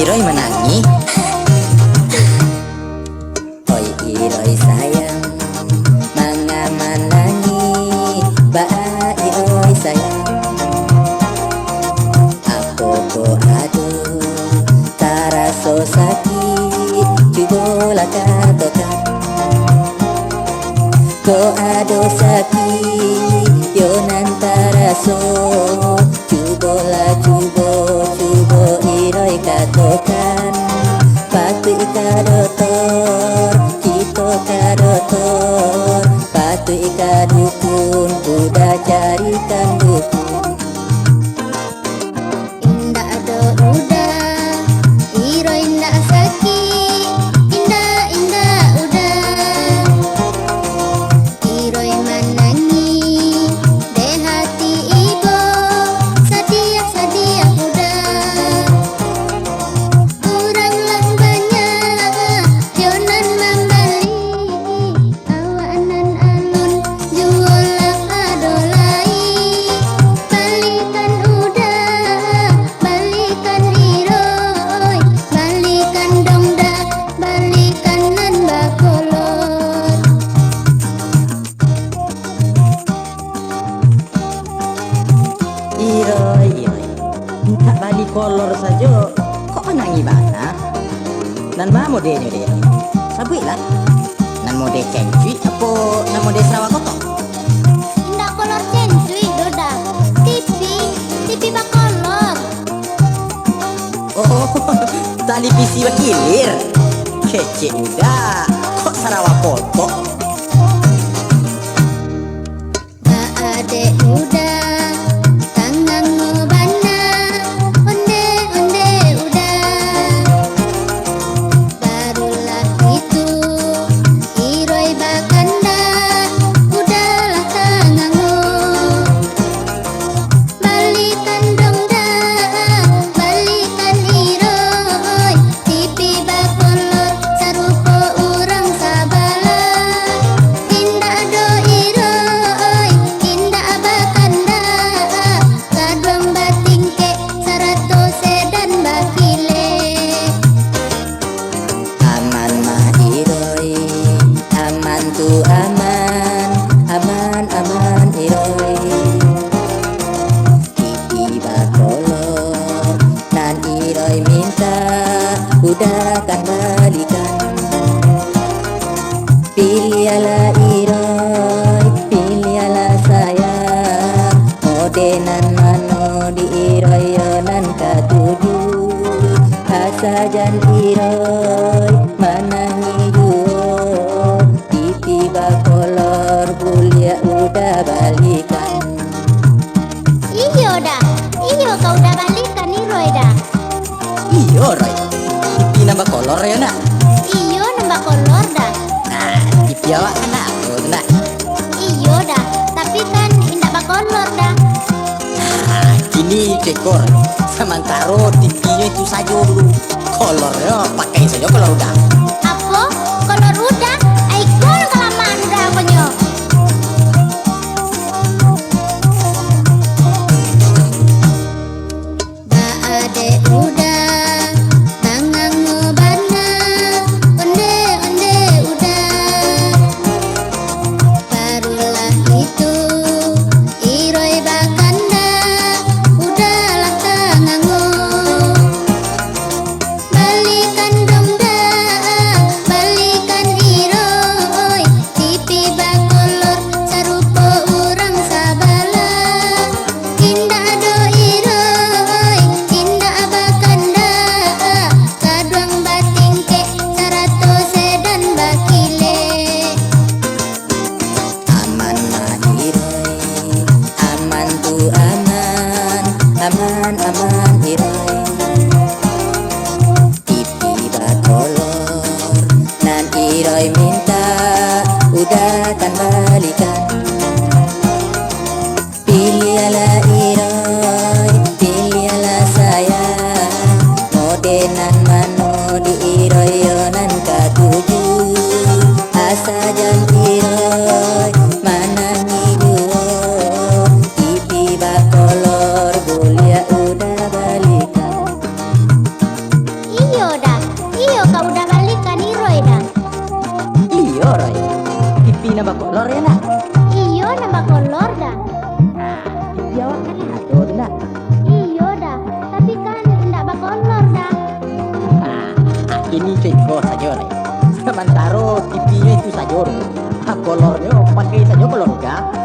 Iroi menangi. Oi Iroi sayang, manga menangi, baa Iroi sayang. Aku ko aduh, taraso sakit, cubola katokan. Ko aduh sakit, yo nantaraso, cubola cubo Iroi katokan. Patu ika dokter, kita ka dokter. Patu ika dukun, udah carikan dukun. Indah ado udah, Iroi ndak sakit. Indah udah, Iroi menangi. De hati ibu, sadia udah. Kurang lang banyak, jonan membeli. Awanan alun, juolak adolai. Balikan udah, balikan Iroi. Balikan dongda, balikan nan bakolot. Iroi, minta balik kolor saja. Kok menangi bana? Nan ma modenya dia. Sabui lah. Nan mode kencui apa nan mode Sarawak kotok? Indah kolor cencui doda. TV bakolor. Oh, tali PC bakilir. Kece udah. Kok Sarawak kotok? Ade udah, tangan ngobana. Onde udah. Barulah itu Iroi bakanda. Udahlah tanganmu. Balikan dongda, balikan Iroi. TV bakolor sarupo urang sabala. Indah do Iroi, indah bakanda. Kaduang batingke, sarato sedan bakile. Aman mah Iroi, aman tu aman, aman Iroi. Titi bakolor, nan Iroi minta, udah kan balikan. Pilihlah Iroi, pilihlah sayang. Modenan mano di Iroi yonan katuju. Asajan Iroi menangi duo. Titi bakolor kuliah udah balikan. Iyo kau udah balikan Iroi dah. Iyo Roy, titi nambah kolor ya nak. Iyo nambah kolor dah. Nah, titi awak anak aku nak. Iyo dah, tapi kan indah bakolor dah. Nah, kini dekor. Sementara tipinya itu saja dulu. Kolornya pakai saja kolor udah. Apa? Kolor udah? Aikol kelamaan udah konyo. Ade udah, tangan ngobana. Onde udah. Barulah itu Iroi bakanda. Udahlah tanganmu. Balikan dongda, balikan Iroi. TV bakolor sarupo urang sabala. Indah do Iroi, indah bakanda. Kaduang batingke, sarato sedan bakile. Aman mah Iroi, aman tu aman, aman Iroi. Tipi bakolor, nan Iroi minta, udah kan balikan. Pilihlah Iroi, pilihlah sayang. Modenan mano di Iroi yonan katuju. Asajan Iroi menangi duo. Tipi bakolor kuliah udah kolornya pakai saja kolor udah